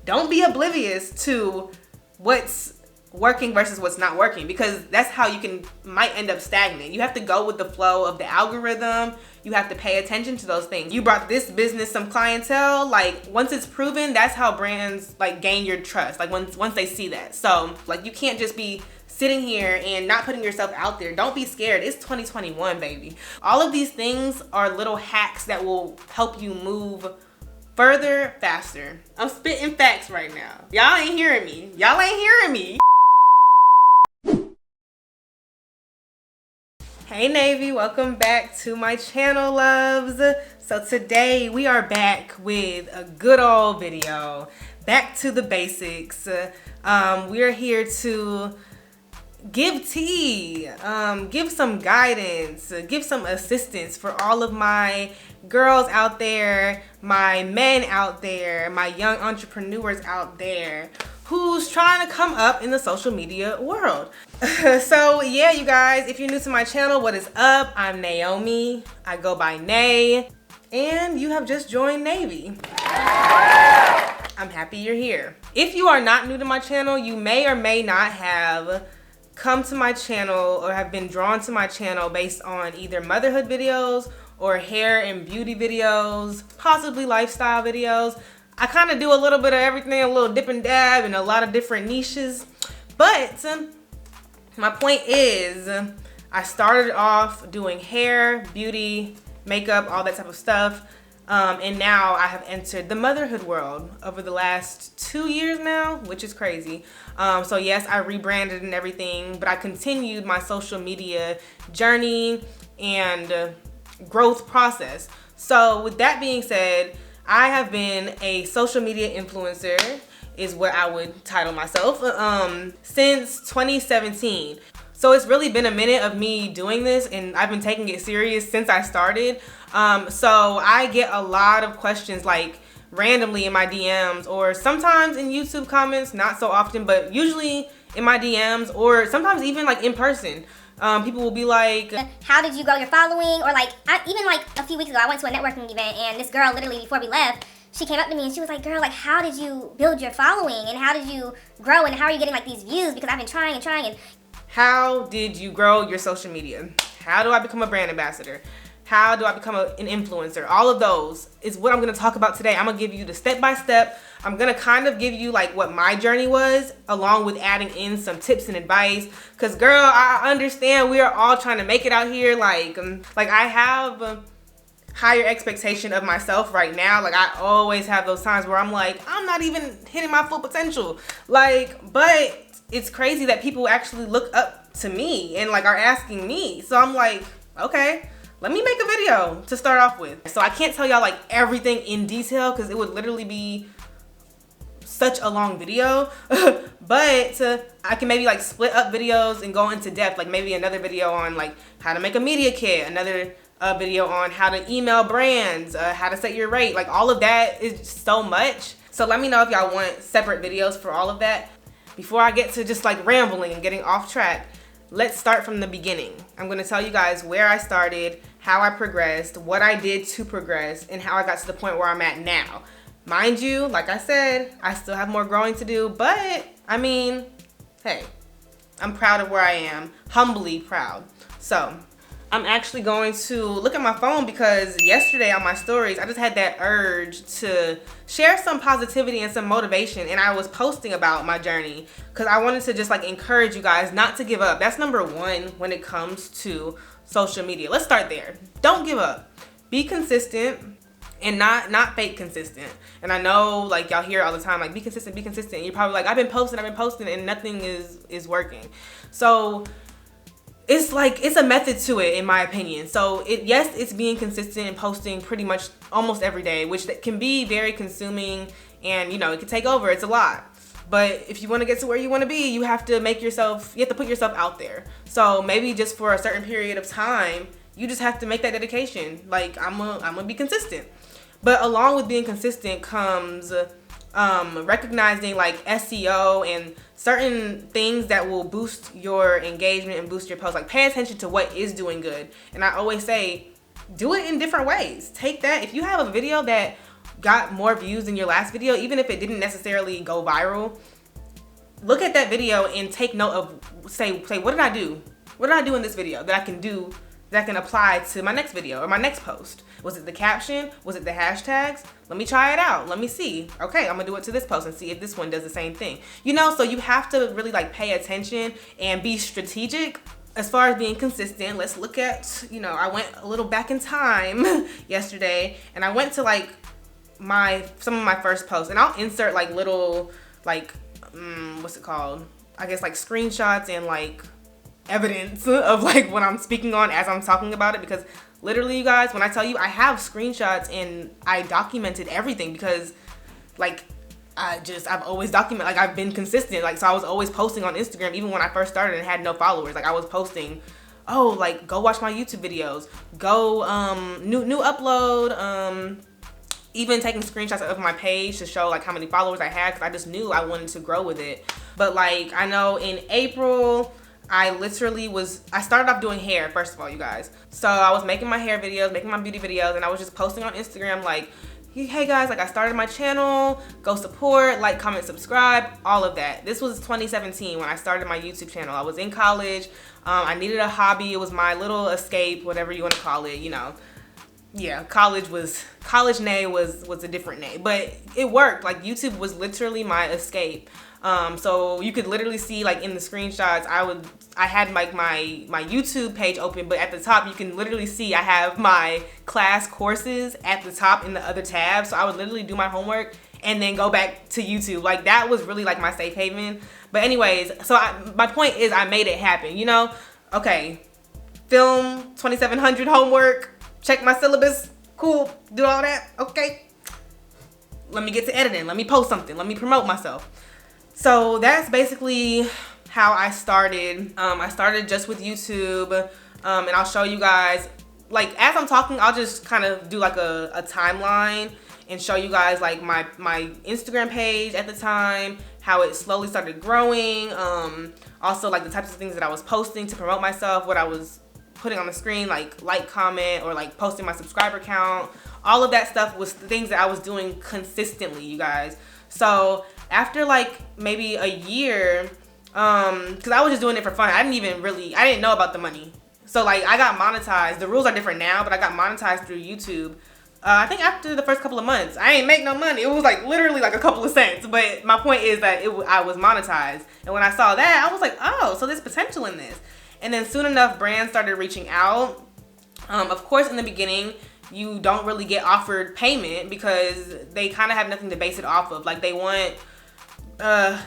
don't be oblivious to what's working versus what's not working, because that's how you might end up stagnant. You have to go with the flow of the algorithm. You have to pay attention to those things. You brought this business some clientele, like once it's proven, that's how brands like gain your trust, like once they see that. So like you can't just be sitting here and not putting yourself out there. Don't be scared. It's 2021, baby. All of these things are little hacks that will help you move further, faster. I'm spitting facts right now. Y'all ain't hearing me. Y'all ain't hearing me. Hey NAYvy, welcome back to my channel, loves. So today we are back with a good old video. Back to the basics. We're here to give tea, give some guidance, give some assistance for all of my girls out there, my men out there, my young entrepreneurs out there who's trying to come up in the social media world. So yeah, you guys, if you're new to my channel, what is up? I'm Naomi. I go by Nay, and you have just joined NAYvy. I'm happy you're here. If you are not new to my channel, you may or may not have come to my channel or have been drawn to my channel based on either motherhood videos or hair and beauty videos, possibly lifestyle videos. I kind of do a little bit of everything, a little dip and dab in a lot of different niches. But my point is, I started off doing hair, beauty, makeup, all that type of stuff. And now I have entered the motherhood world over the last 2 years now, which is crazy. So yes, I rebranded and everything, but I continued my social media journey and growth process. So with that being said, I have been a social media influencer, is what I would title myself, since 2017. So it's really been a minute of me doing this, and I've been taking it serious since I started. So I get a lot of questions like randomly in my DMs, or sometimes in YouTube comments, not so often, but usually in my DMs, or sometimes even like in person. People will be like, how did you grow your following? Or like, even like a few weeks ago, I went to a networking event, and this girl, literally before we left, she came up to me and she was like, girl, like, how did you build your following? And how did you grow? And how are you getting like these views? Because I've been trying and trying. And how did you grow your social media? How do I become a brand ambassador? How do I become an influencer? All of those is what I'm gonna talk about today. I'm gonna give you the step-by-step. I'm gonna kind of give you like what my journey was, along with adding in some tips and advice. Cause girl, I understand we are all trying to make it out here. Like I have a higher expectation of myself right now. Like I always have those times where I'm like, I'm not even hitting my full potential. Like, but it's crazy that people actually look up to me and like are asking me. So I'm like, okay, let me make a video to start off with. So I can't tell y'all like everything in detail because it would literally be such a long video. But I can maybe like split up videos and go into depth. Like maybe another video on like how to make a media kit, another video on how to email brands, how to set your rate. Like all of that is so much. So let me know if y'all want separate videos for all of that. Before I get to just like rambling and getting off track, let's start from the beginning. I'm gonna tell you guys where I started, how I progressed, what I did to progress, and how I got to the point where I'm at now. Mind you, like I said, I still have more growing to do, but I mean, hey, I'm proud of where I am, humbly proud. So I'm actually going to look at my phone because yesterday on my stories, I just had that urge to share some positivity and some motivation, and I was posting about my journey because I wanted to just like encourage you guys not to give up. That's number one when it comes to social media. Let's start there. Don't give up. Be consistent and not fake consistent. And I know like y'all hear all the time like be consistent, be consistent. You're probably like I've been posting and nothing is working. So it's like, it's a method to it in my opinion. So yes, it's being consistent and posting pretty much almost every day, which can be very consuming and you know, it can take over, it's a lot. But if you want to get to where you want to be, you have to put yourself out there. So maybe just for a certain period of time, you just have to make that dedication. Like I'm gonna be consistent. But along with being consistent comes recognizing like SEO and certain things that will boost your engagement and boost your posts. Like pay attention to what is doing good. And I always say, do it in different ways. Take that. If you have a video that got more views than your last video, even if it didn't necessarily go viral, look at that video and take note of, say, what did I do? What did I do in this video that I can do, that I can apply to my next video or my next post? Was it the caption? Was it the hashtags? Let me try it out. Let me see. Okay, I'm gonna do it to this post and see if this one does the same thing. You know, so you have to really like pay attention and be strategic as far as being consistent. Let's look at, you know, I went a little back in time yesterday and I went to like some of my first posts, and I'll insert like little like, what's it called? I guess like screenshots and like evidence of like what I'm speaking on as I'm talking about it, because literally, you guys, when I tell you I have screenshots and I documented everything, because like I've always documented, like I've been consistent, like so I was always posting on Instagram even when I first started and had no followers. Like I was posting, oh, like go watch my YouTube videos, go new upload, even taking screenshots of my page to show like how many followers I had, because I just knew I wanted to grow with it. But like I know in April I started off doing hair, first of all, you guys. So I was making my hair videos, making my beauty videos, and I was just posting on Instagram like, hey guys, like I started my channel, go support, like, comment, subscribe, all of that. This was 2017 when I started my YouTube channel. I was in college. I needed a hobby. It was my little escape, whatever you want to call it, you know. Yeah, college Nay was a different Nay, but it worked. Like YouTube was literally my escape. So you could literally see like in the screenshots, I had like my YouTube page open, but at the top you can literally see I have my class courses at the top in the other tab. So I would literally do my homework and then go back to YouTube. Like that was really like my safe haven. But anyways, so my point is I made it happen, you know? Okay, film 2700 homework, check my syllabus, cool, do all that, okay. Let me get to editing, let me post something, let me promote myself. So that's basically how I started. I started just with YouTube, and I'll show you guys, like as I'm talking, I'll just kind of do like a timeline and show you guys like my Instagram page at the time, how it slowly started growing, also like the types of things that I was posting to promote myself, what I was putting on the screen, like comment or like posting my subscriber count. All of that stuff was things that I was doing consistently, you guys. So after like maybe a year, because I was just doing it for fun, I didn't know about the money. So like I got monetized. The rules are different now, but I got monetized through YouTube. I think after the first couple of months. I ain't make no money. It was like literally like a couple of cents. But my point is that I was monetized. And when I saw that, I was like, oh, so there's potential in this. And then soon enough, brands started reaching out. Of course, in the beginning, you don't really get offered payment because they kind of have nothing to base it off of. Like they want,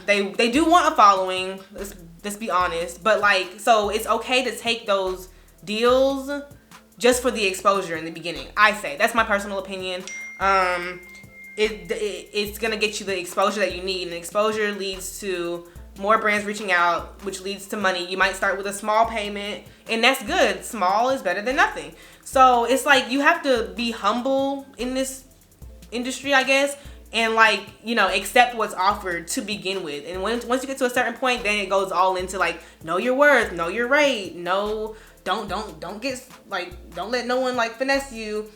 they do want a following. Let's be honest. But like, so it's okay to take those deals just for the exposure in the beginning. I say that's my personal opinion. It's gonna get you the exposure that you need, and exposure leads to more brands reaching out, which leads to money. You might start with a small payment, and that's good. Small is better than nothing. So it's like you have to be humble in this industry, I guess, and like, you know, accept what's offered to begin with. And once you get to a certain point, then it goes all into like, know your worth, know your rate, don't get like, don't let no one like finesse you.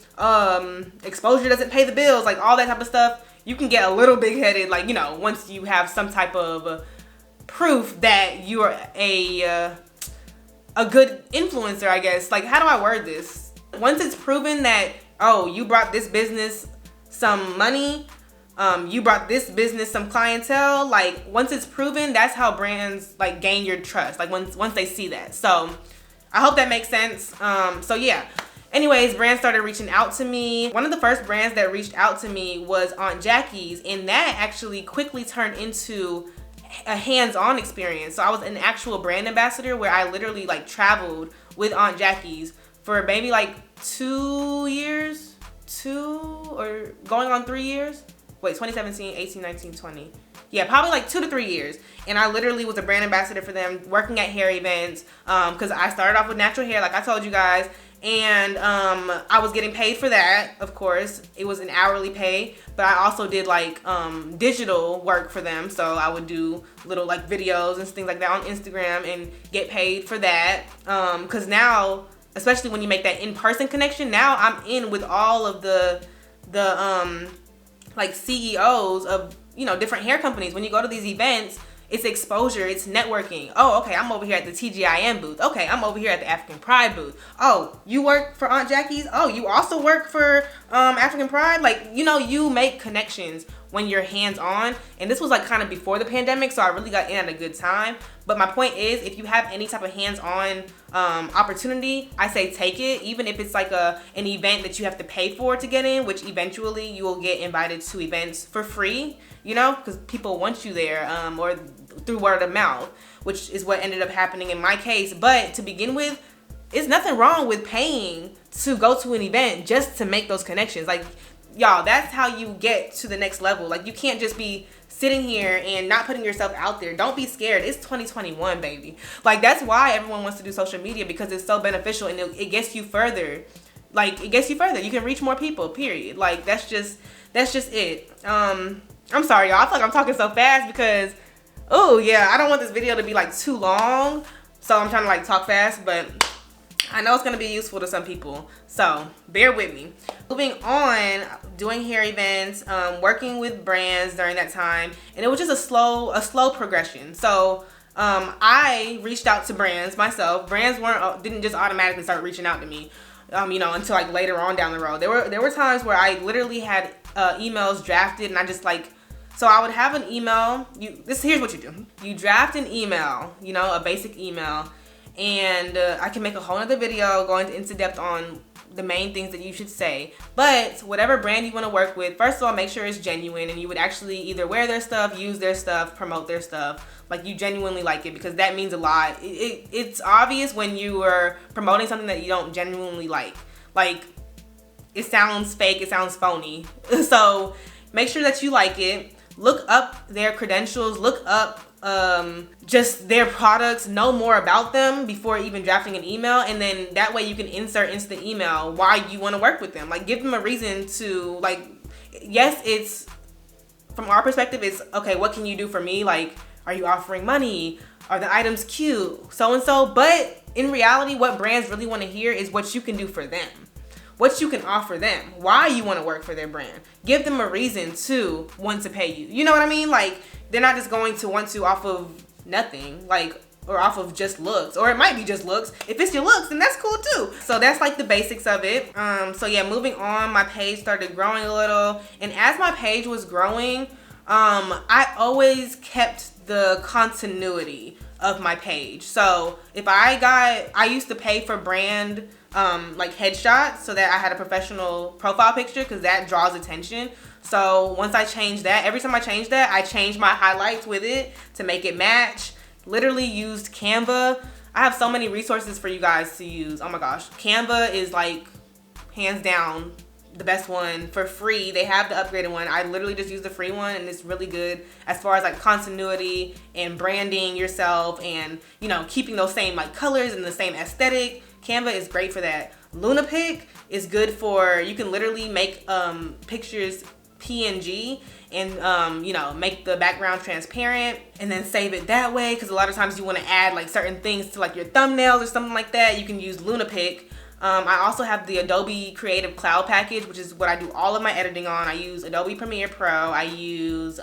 Exposure doesn't pay the bills, like all that type of stuff. You can get a little big headed, like, you know, once you have some type of proof that you are a good influencer, I guess. Like, how do I word this? Once it's proven that, oh, you brought this business some money, you brought this business some clientele, like once it's proven, that's how brands like gain your trust, like once they see that. So I hope that makes sense. So yeah, anyways, brands started reaching out to me. One of the first brands that reached out to me was Aunt Jackie's, and that actually quickly turned into a hands-on experience. So I was an actual brand ambassador where I literally like traveled with Aunt Jackie's for maybe like 2 years, 2 or going on 3 years. Wait, 2017, 18, 19, 20. Yeah, probably like 2 to 3 years. And I literally was a brand ambassador for them, working at hair events, because I started off with natural hair, like I told you guys. And I was getting paid for that, of course. It was an hourly pay, but I also did like digital work for them. So I would do little like videos and things like that on Instagram and get paid for that. Because now, especially when you make that in-person connection, now I'm in with all of the like CEOs of, you know, different hair companies. When you go to these events, it's exposure, it's networking. Oh, okay, I'm over here at the TGIM booth. Okay, I'm over here at the African Pride booth. Oh, you work for Aunt Jackie's? Oh, you also work for African Pride? Like, you know, you make connections when you're hands-on. And this was like kind of before the pandemic, so I really got in at a good time. But my point is, if you have any type of hands-on opportunity, I say take it, even if it's like an event that you have to pay for to get in, which eventually you will get invited to events for free, you know, because people want you there, or through word of mouth, which is what ended up happening in my case. But to begin with, it's nothing wrong with paying to go to an event just to make those connections. Like, y'all, that's how you get to the next level. Like, you can't just be sitting here and not putting yourself out there. Don't be scared. It's 2021, baby. Like, that's why everyone wants to do social media, because it's so beneficial and it gets you further. Like, it gets you further. You can reach more people, period. Like, that's just it. I'm sorry, y'all. I feel like I'm talking so fast because, oh yeah, I don't want this video to be like too long. So I'm trying to like talk fast, but I know it's going to be useful to some people, so bear with me. Moving on, doing hair events, working with brands during that time, and it was just a slow progression. So I reached out to brands myself. Brands didn't just automatically start reaching out to me, you know, until like later on down the road. There were times where I literally had emails drafted, and I just like, so I would have an email. Here's what you do. You draft an email, you know, a basic email. And I can make a whole nother video going into depth on the main things that you should say. But whatever brand you want to work with, first of all, make sure it's genuine and you would actually either wear their stuff, use their stuff, promote their stuff. Like, you genuinely like it, because that means a lot. It's obvious when you are promoting something that you don't genuinely like. Like, it sounds fake, it sounds phony. So make sure that you like it. Look up their credentials, look up just their products, know more about them before even drafting an email, and then that way you can insert into the email why you want to work with them. Like, give them a reason to, like, yes, it's, from our perspective, it's, okay, what can you do for me? Like, are you offering money? Are the items cute? So-and-so. But in reality, what brands really want to hear is what you can do for them. What you can offer them, why you want to work for their brand. Give them a reason to want to pay you. You know what I mean? Like, they're not just going to want to off of nothing, like, or off of just looks, or it might be just looks. If it's your looks, then that's cool too. So that's like the basics of it. So yeah, moving on, my page started growing a little, and as my page was growing, I always kept the continuity of my page. So if I used to pay for brand like headshots so that I had a professional profile picture, because that draws attention. So once I changed that, every time I changed that, I changed my highlights with it to make it match. Literally used Canva. I have so many resources for you guys to use. Oh my gosh. Canva is like hands down the best one for free. They have the upgraded one. I literally just use the free one, and it's really good as far as like continuity and branding yourself and, you know, keeping those same like colors and the same aesthetic. Canva is great for that. Lunapic is good for, you can literally make pictures PNG and you know, make the background transparent and then save it that way, because a lot of times you want to add like certain things to like your thumbnails or something like that. You can use Lunapic. I also have the Adobe Creative Cloud package, which is what I do all of my editing on. I use Adobe Premiere Pro. I use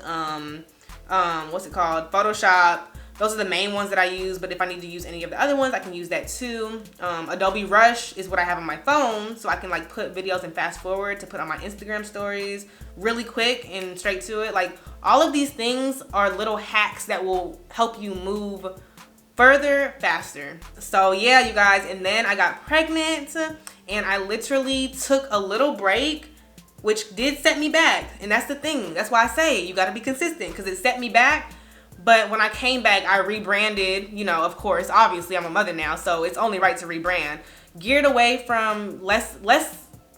what's it called, Photoshop. Those are the main ones that I use, but if I need to use any of the other ones, I can use that too. Adobe Rush is what I have on my phone, so I can like put videos and fast forward to put on my Instagram stories really quick and straight to it. Like, all of these things are little hacks that will help you move further, faster. So yeah, you guys, and then I got pregnant and I literally took a little break, which did set me back. And that's the thing. That's why I say you got to be consistent, because it set me back. But when I came back, I rebranded, you know, of course, obviously I'm a mother now, so it's only right to rebrand. Geared away from less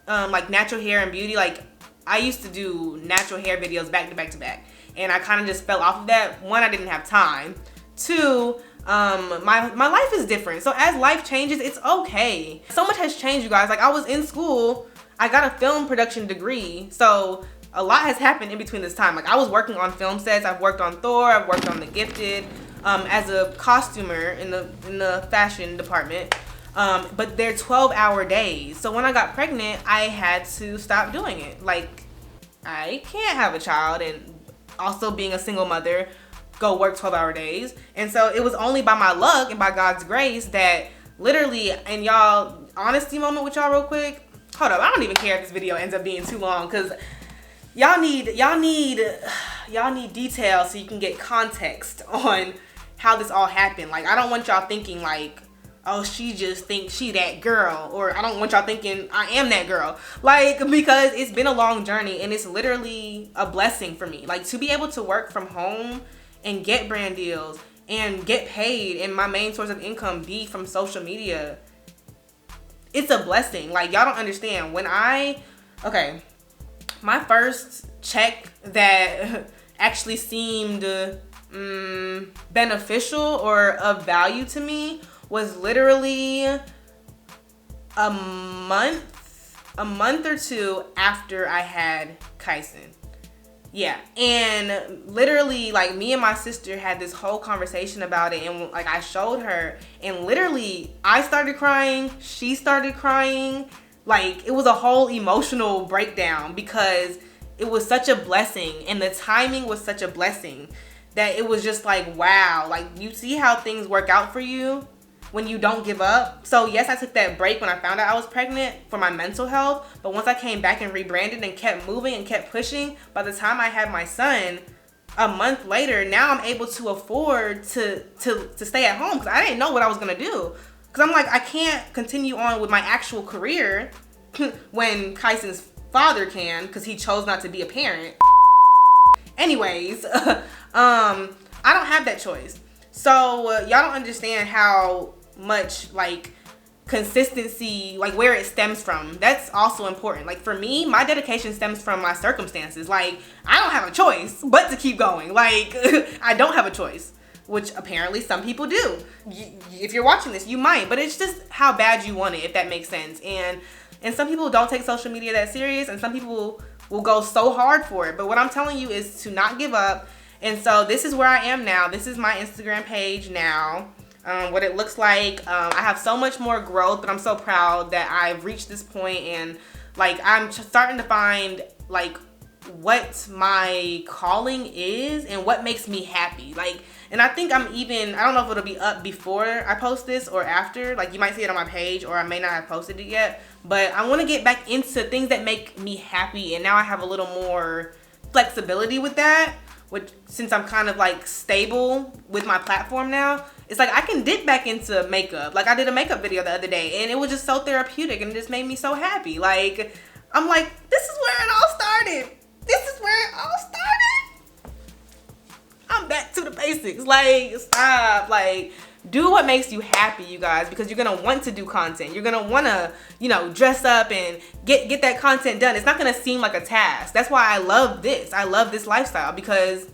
like natural hair and beauty. Like, I used to do natural hair videos back to back to back, and I kind of just fell off of that. One, I didn't have time. Two, my life is different. So as life changes, it's okay. So much has changed, you guys. Like, I was in school, I got a film production degree, so a lot has happened in between this time. Like, I was working on film sets. I've worked on Thor. I've worked on The Gifted as a costumer in the fashion department. But they're 12-hour days. So when I got pregnant, I had to stop doing it. Like, I can't have a child and also being a single mother, go work 12-hour days. And so it was only by my luck and by God's grace that literally, and y'all, honesty moment with y'all real quick. Hold up, I don't even care if this video ends up being too long, because y'all need details so you can get context on how this all happened. Like, I don't want y'all thinking like, oh, she just thinks she that girl, or I don't want y'all thinking I am that girl. Like, because it's been a long journey and it's literally a blessing for me. Like, to be able to work from home and get brand deals and get paid and my main source of income be from social media, it's a blessing. Like, y'all don't understand. When my first check that actually seemed beneficial or of value to me was literally a month or two after I had Kyson. Yeah, and literally, like, me and my sister had this whole conversation about it, and like, I showed her, and literally I started crying, she started crying. Like, it was a whole emotional breakdown because it was such a blessing and the timing was such a blessing that it was just like, wow. Like, you see how things work out for you when you don't give up. So yes, I took that break when I found out I was pregnant for my mental health, but once I came back and rebranded and kept moving and kept pushing, by the time I had my son a month later, now I'm able to afford to stay at home, because I didn't know what I was gonna do. Because I'm like, I can't continue on with my actual career when Kyson's father can, because he chose not to be a parent. Anyways, I don't have that choice. So y'all don't understand how much, like, consistency, like, where it stems from. That's also important. Like, for me, my dedication stems from my circumstances. Like, I don't have a choice but to keep going. Like, I don't have a choice, which apparently some people do. If you're watching this, you might, but it's just how bad you want it, if that makes sense. And some people don't take social media that serious, and some people will go so hard for it. But what I'm telling you is to not give up. And so this is where I am now. This is my Instagram page now. What it looks like. I have so much more growth, but I'm so proud that I've reached this point, and like, I'm starting to find like what my calling is and what makes me happy. Like, and I think I don't know if it'll be up before I post this or after. Like, you might see it on my page, or I may not have posted it yet, but I want to get back into things that make me happy, and now I have a little more flexibility with that, which, since I'm kind of like stable with my platform now, it's like I can dip back into makeup. Like, I did a makeup video the other day, and it was just so therapeutic, and it just made me so happy. Like, I'm like, this is where it all started. This is where it all started. I'm back to the basics. Like, stop. Like, do what makes you happy, you guys, because you're gonna want to do content. You're gonna wanna, dress up and get that content done. It's not gonna seem like a task. That's why I love this. I love this lifestyle, because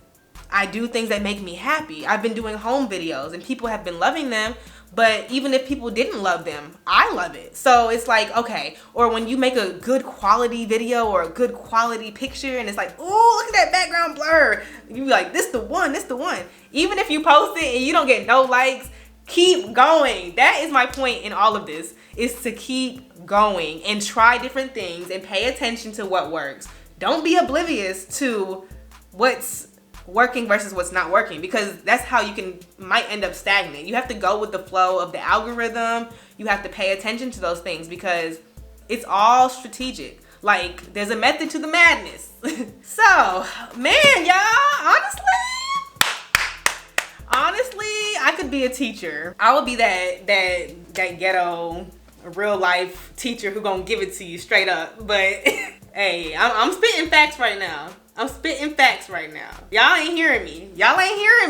I do things that make me happy. I've been doing home videos and people have been loving them, but even if people didn't love them, I love it. So it's like, okay, or when you make a good quality video or a good quality picture and it's like, oh, look at that background blur. You be like, this the one. Even if you post it and you don't get no likes, keep going. That is my point in all of this, is to keep going and try different things and pay attention to what works. Don't be oblivious to what's working versus what's not working, because that's how you might end up stagnant. You have to go with the flow of the algorithm. You have to pay attention to those things, because it's all strategic. Like, there's a method to the madness. So, man, y'all, honestly, I could be a teacher. I would be that ghetto real life teacher who gonna give it to you straight up. But hey, I'm spitting facts right now. Y'all ain't hearing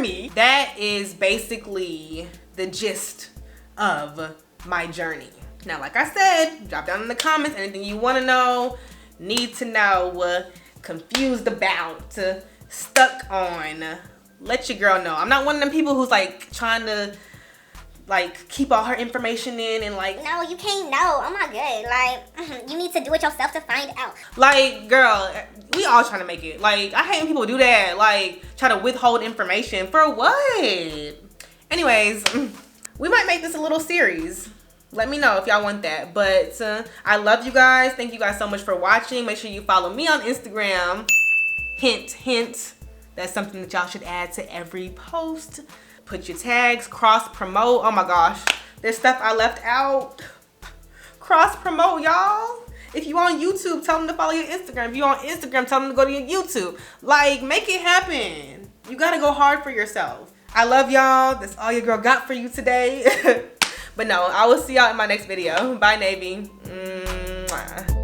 me. That is basically the gist of my journey. Now, like I said, drop down in the comments anything you want to know, need to know, confused about, stuck on. Let your girl know. I'm not one of them people who's like trying to like keep all her information in and like, no, you can't know. I'm not good. Like, you need to do it yourself to find out. Like, girl, we all trying to make it. Like, I hate when people do that. Like, try to withhold information for what? Anyways, we might make this a little series. Let me know if y'all want that. But I love you guys. Thank you guys so much for watching. Make sure you follow me on Instagram. Hint, hint. That's something that y'all should add to every post. Put your tags, cross promote. Oh my gosh, there's stuff I left out. Cross promote, y'all. If you on YouTube, tell them to follow your Instagram. If you on Instagram, tell them to go to your YouTube. Like, make it happen. You gotta go hard for yourself. I love y'all. That's all your girl got for you today. But no, I will see y'all in my next video. Bye, NAYvy. Mwah.